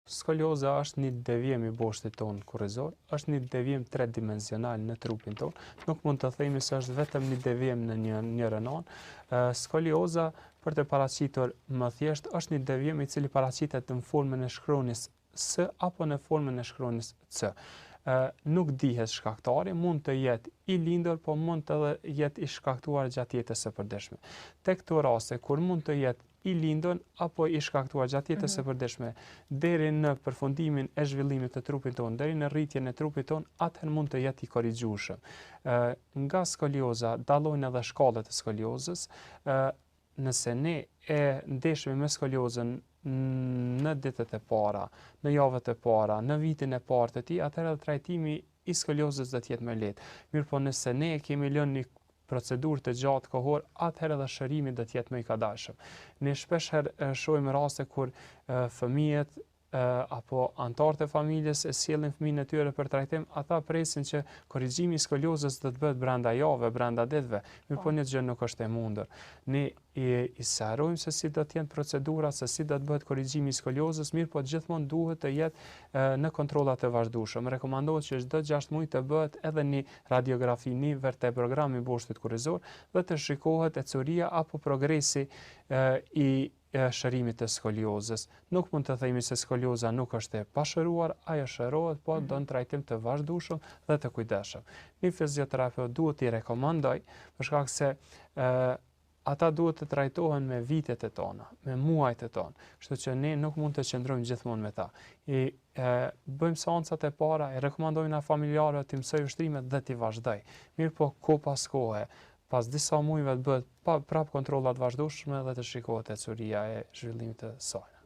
Skolioza është një devijim I boshtit tonë kurrizor, është një devijim tredimensional në trupin tonë. Nuk mund të themi se është vetëm një devijim në një rënon. Skolioza, për të paraqitur më thjesht, është një devijim I cili paraqitet në formën e shkronjës S apo në formën e shkronjës C. Nuk dihet shkaktari, mund të jetë I lindur, po mund të jetë I shkaktuar gjatë jetës së përditshme. Tek këto raste, kur mund të jetë I lindur apo I shkaktuar gjatë jetës së përditshme, deri në përfundimin e zhvillimit të trupit tonë, deri në rritjen e trupit tonë, atëherë mund të jetë I korrigjueshëm. Nga skolioza dallojnë edhe shkallet e skoliozës. Nëse ne e ndeshme me skoliozën në ditët e para, në javët e para, në vitin e parë të tij, atëherë trajtimi I skoliozës do të jetë më lehtë. Mirëpo nëse ne kemi lënë një procedurë të gjatë kohor, atëherë edhe shërimi do të jetë më I kadajshëm. Ne shpeshherë shohim raste kur fëmijët apo anëtarët e familjes e sjellin fëmijën e tyre për trajtim, ata presin që korrigjimi I skoliozës do të bëhet brenda javëve, brenda ditëve, mirëpo një gjë nuk është e mundur. Ne I sqarojmë se si do të jenë procedura, se si do të bëhet korrigjimi I skoliozës, mirëpo gjithmonë duhet të jetë në kontrollat e vazhdueshme. Rekomandohet që çdo 6 muaj të bëhet edhe një radiografi, një vertebrogram I boshtit kurrizor dhe të shikohet ecuria apo progresi I shërimit të skoliozës. Nuk mund të themi se skolioza nuk është e pashëruar, ajo shërohet, po don trajtim të vazhdueshëm dhe të kujdesshëm. Një fizioterapeut duhet I rekomandoj, për shkak se ata duhet të trajtohen me vitet e tona, me muajt e tonë, kështu që ne nuk mund të qëndrojmë gjithmonë me ta. Bëjmë seancat e para, I rekomandojmë familjarëve të mësojë ushtrimet dhe të vazhdoj. Mirëpo kohë pas kohe, pas disa muajve të bëhet prap kontrollat vazhdueshme dhe të shikohet ecuria e zhvillimit të saj.